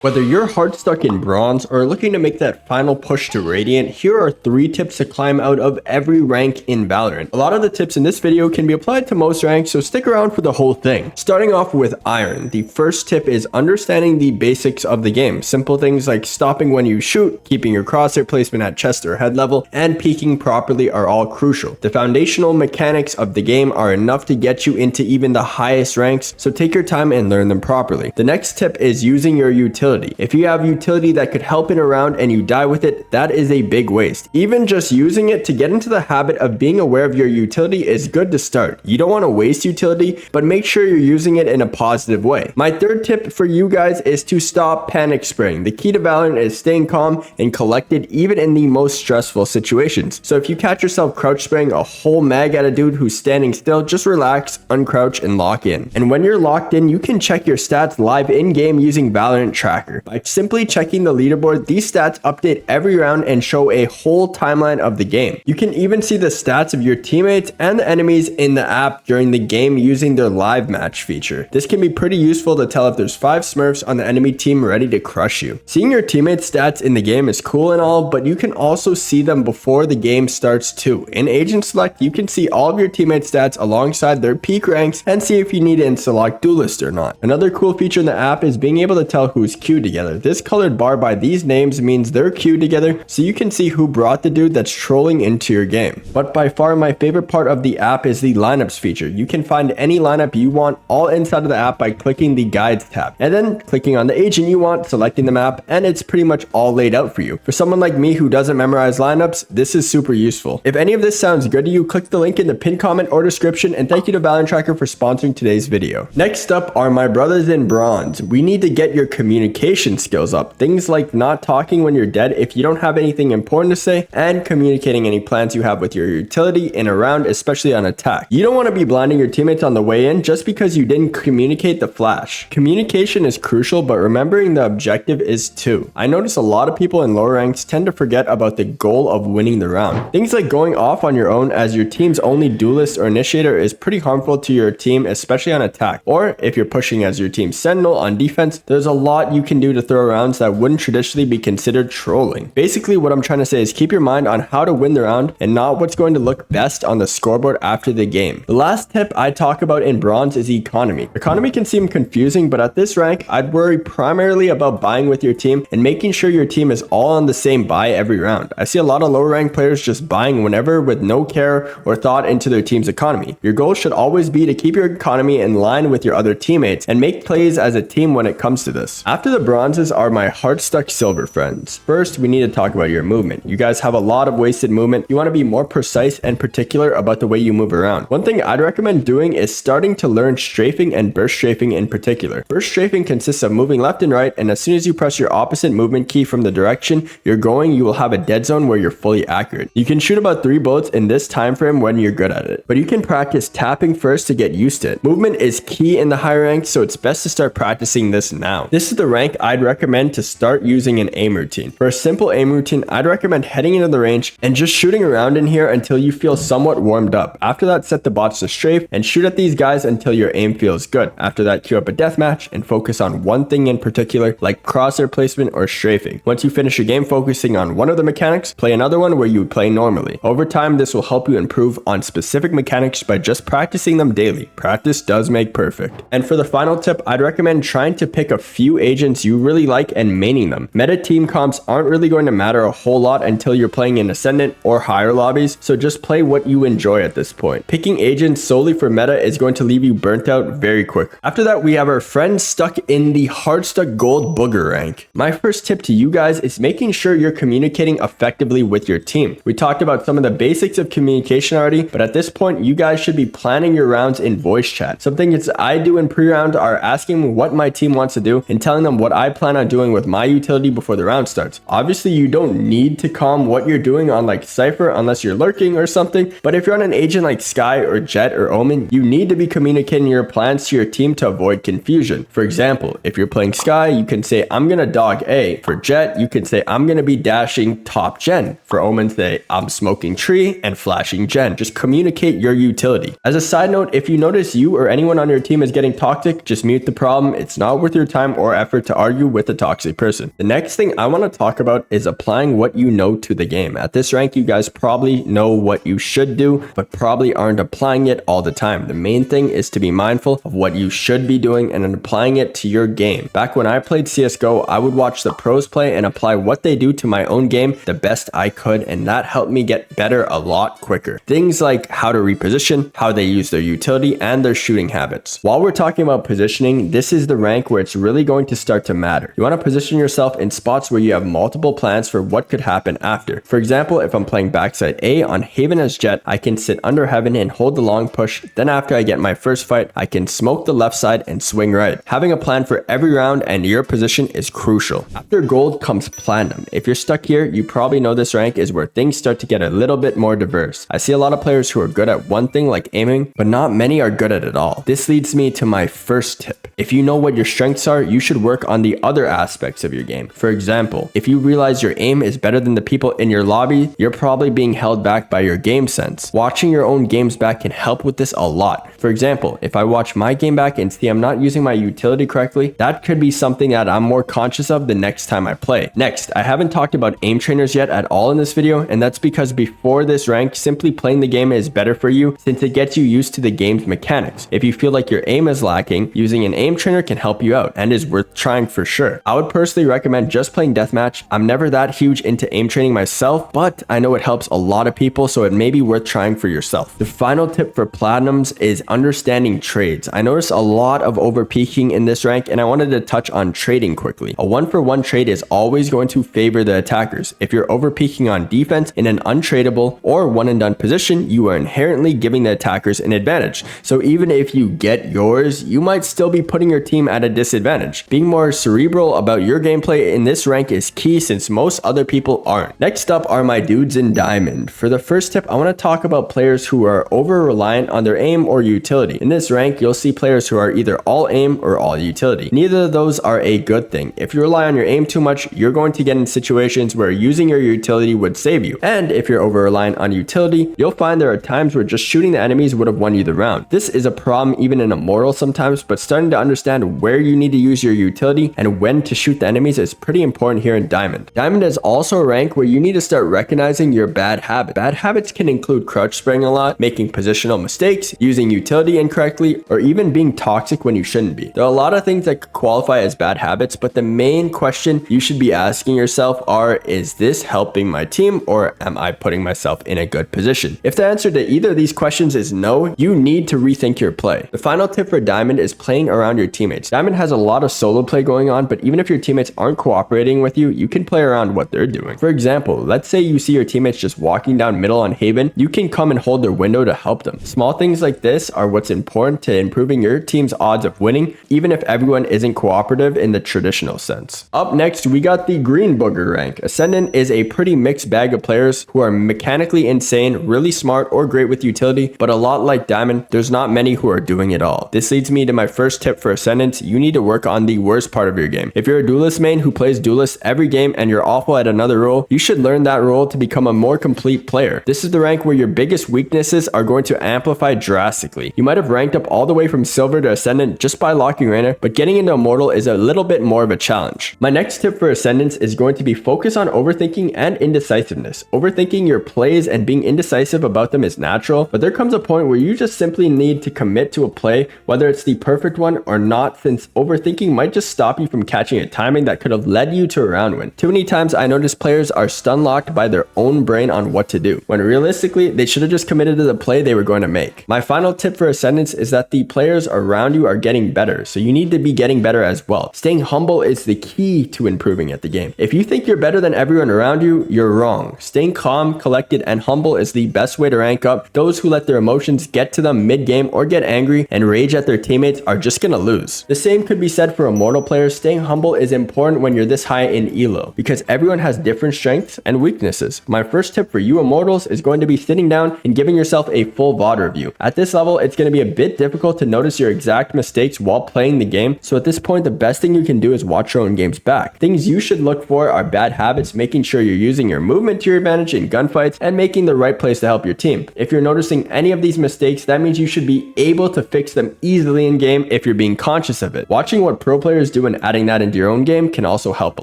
Whether you're hard stuck in bronze or looking to make that final push to Radiant, here are 3 tips to climb out of every rank in Valorant. A lot of the tips in this video can be applied to most ranks, so stick around for the whole thing. Starting off with Iron, the first tip is understanding the basics of the game. Simple things like stopping when you shoot, keeping your crosshair placement at chest or head level, and peeking properly are all crucial. The foundational mechanics of the game are enough to get you into even the highest ranks, so take your time and learn them properly. The next tip is using your utility. If you have utility that could help in a round and you die with it, that is a big waste. Even just using it to get into the habit of being aware of your utility is good to start. You don't want to waste utility, but make sure you're using it in a positive way. My third tip for you guys is to stop panic spraying. The key to Valorant is staying calm and collected even in the most stressful situations. So if you catch yourself crouch spraying a whole mag at a dude who's standing still, just relax, uncrouch, and lock in. And when you're locked in, you can check your stats live in-game using Valorant Tracker. By simply checking the leaderboard, these stats update every round and show a whole timeline of the game. You can even see the stats of your teammates and the enemies in the app during the game using their live match feature. This can be pretty useful to tell if there's 5 smurfs on the enemy team ready to crush you. Seeing your teammates' stats in the game is cool and all, but you can also see them before the game starts too. In Agent Select, you can see all of your teammates' stats alongside their peak ranks and see if you need to insta-lock Duelist or not. Another cool feature in the app is being able to tell who's queued together. This colored bar by these names means they're queued together, so you can see who brought the dude that's trolling into your game. But by far my favorite part of the app is the lineups feature. You can find any lineup you want all inside of the app by clicking the guides tab, and then clicking on the agent you want, selecting the map, and it's pretty much all laid out for you. For someone like me who doesn't memorize lineups, this is super useful. If any of this sounds good to you, click the link in the pinned comment or description, and thank you to Valorant Tracker for sponsoring today's video. Next up are my brothers in bronze. We need to get your communication skills up. Things like not talking when you're dead if you don't have anything important to say, and communicating any plans you have with your utility in a round, especially on attack. You don't want to be blinding your teammates on the way in just because you didn't communicate the flash. Communication is crucial, but remembering the objective is too. I notice a lot of people in lower ranks tend to forget about the goal of winning the round. Things like going off on your own as your team's only duelist or initiator is pretty harmful to your team, especially on attack. Or if you're pushing as your team's sentinel on defense, there's a lot you can do to throw rounds that wouldn't traditionally be considered trolling. Basically, what I'm trying to say is keep your mind on how to win the round and not what's going to look best on the scoreboard after the game. The last tip I talk about in bronze is economy. Economy can seem confusing, but at this rank, I'd worry primarily about buying with your team and making sure your team is all on the same buy every round. I see a lot of lower rank players just buying whenever with no care or thought into their team's economy. Your goal should always be to keep your economy in line with your other teammates and make plays as a team when it comes to this. After the bronzes are my heart-stuck silver friends. First, we need to talk about your movement. You guys have a lot of wasted movement. You want to be more precise and particular about the way you move around. One thing I'd recommend doing is starting to learn strafing and burst strafing in particular. Burst strafing consists of moving left and right, and as soon as you press your opposite movement key from the direction you're going, you will have a dead zone where you're fully accurate. You can shoot about 3 bullets in this time frame when you're good at it, but you can practice tapping first to get used to it. Movement is key in the higher ranks, so it's best to start practicing this now. This is the rank I'd recommend to start using an aim routine. For a simple aim routine, I'd recommend heading into the range and just shooting around in here until you feel somewhat warmed up. After that, set the bots to strafe and shoot at these guys until your aim feels good. After that, queue up a deathmatch and focus on one thing in particular, like crosshair placement or strafing. Once you finish your game focusing on one of the mechanics, play another one where you would play normally. Over time, this will help you improve on specific mechanics by just practicing them daily. Practice does make perfect. And for the final tip, I'd recommend trying to pick a few agents you really like and maining them. Meta team comps aren't really going to matter a whole lot until you're playing in Ascendant or higher lobbies, so just play what you enjoy at this point. Picking agents solely for meta is going to leave you burnt out very quick. After that, we have our friends stuck in the hard stuck gold booger rank. My first tip to you guys is making sure you're communicating effectively with your team. We talked about some of the basics of communication already, but at this point, you guys should be planning your rounds in voice chat. Some things I do in pre-round are asking what my team wants to do and telling them what I plan on doing with my utility before the round starts. Obviously, you don't need to calm what you're doing on like Cypher unless you're lurking or something, but if you're on an agent like Sky or Jet or Omen, you need to be communicating your plans to your team to avoid confusion. For example, if you're playing Sky, you can say, I'm gonna dog A. For Jet, you can say, I'm gonna be dashing top gen. For Omen, say, I'm smoking tree and flashing gen. Just communicate your utility. As a side note, if you notice you or anyone on your team is getting toxic, just mute the problem. It's not worth your time or effort to to argue with a toxic person. The next thing I want to talk about is applying what you know to the game. At this rank, you guys probably know what you should do, but probably aren't applying it all the time. The main thing is to be mindful of what you should be doing and applying it to your game. Back when I played CSGO, I would watch the pros play and apply what they do to my own game the best I could, and that helped me get better a lot quicker. Things like how to reposition, how they use their utility, and their shooting habits. While we're talking about positioning, this is the rank where it's really going to start to matter. You want to position yourself in spots where you have multiple plans for what could happen after. For example, if I'm playing backside A on Haven as Jet, I can sit under Heaven and hold the long push. Then after I get my first fight, I can smoke the left side and swing right. Having a plan for every round and your position is crucial. After gold comes platinum. If you're stuck here, you probably know this rank is where things start to get a little bit more diverse. I see a lot of players who are good at one thing like aiming, but not many are good at it all. This leads me to my first tip. If you know what your strengths are, you should work on the other aspects of your game. For example, if you realize your aim is better than the people in your lobby, you're probably being held back by your game sense. Watching your own games back can help with this a lot. For example, if I watch my game back and see I'm not using my utility correctly, that could be something that I'm more conscious of the next time I play. Next, I haven't talked about aim trainers yet at all in this video, and that's because before this rank, simply playing the game is better for you since it gets you used to the game's mechanics. If you feel like your aim is lacking, using an aim trainer can help you out and is worth trying for sure. I would personally recommend just playing deathmatch. I'm never that huge into aim training myself, but I know it helps a lot of people, so it may be worth trying for yourself. The final tip for platinums is understanding trades. I noticed a lot of over peaking in this rank, and I wanted to touch on trading quickly. A 1-for-1 trade is always going to favor the attackers. If you're over peaking on defense in an untradeable or one and done position, you are inherently giving the attackers an advantage. So even if you get yours, you might still be putting your team at a disadvantage. Being more cerebral about your gameplay in this rank is key since most other people aren't. Next up are my dudes in Diamond. For the first tip, I want to talk about players who are over reliant on their aim or utility. In this rank, you'll see players who are either all aim or all utility. Neither of those are a good thing. If you rely on your aim too much, you're going to get in situations where using your utility would save you. And if you're over reliant on utility, you'll find there are times where just shooting the enemies would have won you the round. This is a problem even in Immortal sometimes, but starting to understand where you need to use your utility and when to shoot the enemies is pretty important here in Diamond. Diamond is also a rank where you need to start recognizing your bad habits. Bad habits can include crouch spraying a lot, making positional mistakes, using utility incorrectly, or even being toxic when you shouldn't be. There are a lot of things that could qualify as bad habits, but the main question you should be asking yourself are, is this helping my team or am I putting myself in a good position? If the answer to either of these questions is no, you need to rethink your play. The final tip for Diamond is playing around your teammates. Diamond has a lot of solo play going on, but even if your teammates aren't cooperating with you, you can play around what they're doing. For example, let's say you see your teammates just walking down middle on Haven, you can come and hold their window to help them. Small things like this are what's important to improving your team's odds of winning, even if everyone isn't cooperative in the traditional sense. Up next, we got the Green Booger rank. Ascendant is a pretty mixed bag of players who are mechanically insane, really smart, or great with utility, but a lot like Diamond, there's not many who are doing it all. This leads me to my first tip for Ascendant. You need to work on the worst part of your game. If you're a duelist main who plays duelist every game and you're awful at another role, you should learn that role to become a more complete player. This is the rank where your biggest weaknesses are going to amplify drastically. You might have ranked up all the way from Silver to Ascendant just by locking Reyna, but getting into Immortal is a little bit more of a challenge. My next tip for Ascendants is going to be focus on overthinking and indecisiveness. Overthinking your plays and being indecisive about them is natural, but there comes a point where you just simply need to commit to a play, whether it's the perfect one or not, since overthinking might just stop you from catching a timing that could have led you to a round win. Too many times I notice players are stun locked by their own brain on what to do, when realistically they should have just committed to the play they were going to make. My final tip for Ascendants is that the players around you are getting better, so you need to be getting better as well. Staying humble is the key to improving at the game. If you think you're better than everyone around you, you're wrong. Staying calm, collected, and humble is the best way to rank up. Those who let their emotions get to them mid-game or get angry and rage at their teammates are just gonna lose. The same could be said for Immortal players. Staying humble is important when you're this high in elo, because everyone has different strengths and weaknesses. My first tip for you Immortals is going to be sitting down and giving yourself a full VOD review. At this level, it's going to be a bit difficult to notice your exact mistakes while playing the game, so at this point, the best thing you can do is watch your own games back. Things you should look for are bad habits, making sure you're using your movement to your advantage in gunfights, and making the right plays to help your team. If you're noticing any of these mistakes, that means you should be able to fix them easily in game if you're being conscious of it. Watching what pro players do do, and adding that into your own game can also help a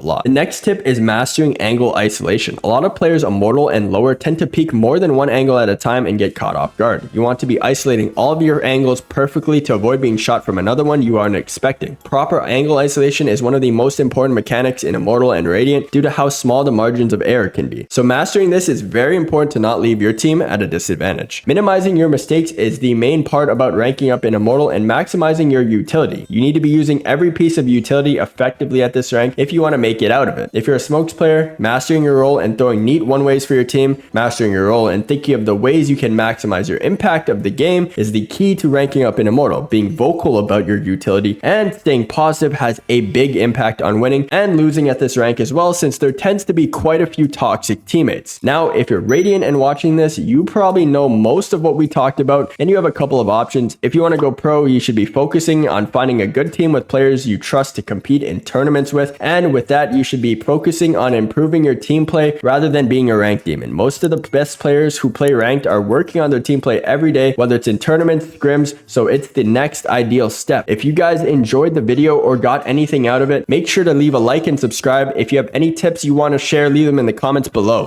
lot. The next tip is mastering angle isolation. A lot of players Immortal and lower tend to peek more than one angle at a time and get caught off guard. You want to be isolating all of your angles perfectly to avoid being shot from another one you aren't expecting. Proper angle isolation is one of the most important mechanics in Immortal and Radiant due to how small the margins of error can be. So mastering this is very important to not leave your team at a disadvantage. Minimizing your mistakes is the main part about ranking up in Immortal and maximizing your utility. You need to be using every piece of utility effectively at this rank if you want to make it out of it. If you're a smokes player, mastering your role and throwing neat one-ways for your team, mastering your role and thinking of the ways you can maximize your impact of the game is the key to ranking up in Immortal. Being vocal about your utility and staying positive has a big impact on winning and losing at this rank as well, since there tends to be quite a few toxic teammates. Now, if you're Radiant and watching this, you probably know most of what we talked about and you have a couple of options. If you want to go pro, you should be focusing on finding a good team with players you trust to compete in tournaments with, and with that, you should be focusing on improving your team play rather than being a ranked demon. Most of the best players who play ranked are working on their team play every day, whether it's in tournaments, scrims, so it's the next ideal step. If you guys enjoyed the video or got anything out of it, make sure to leave a like and subscribe. If you have any tips you want to share, leave them in the comments below.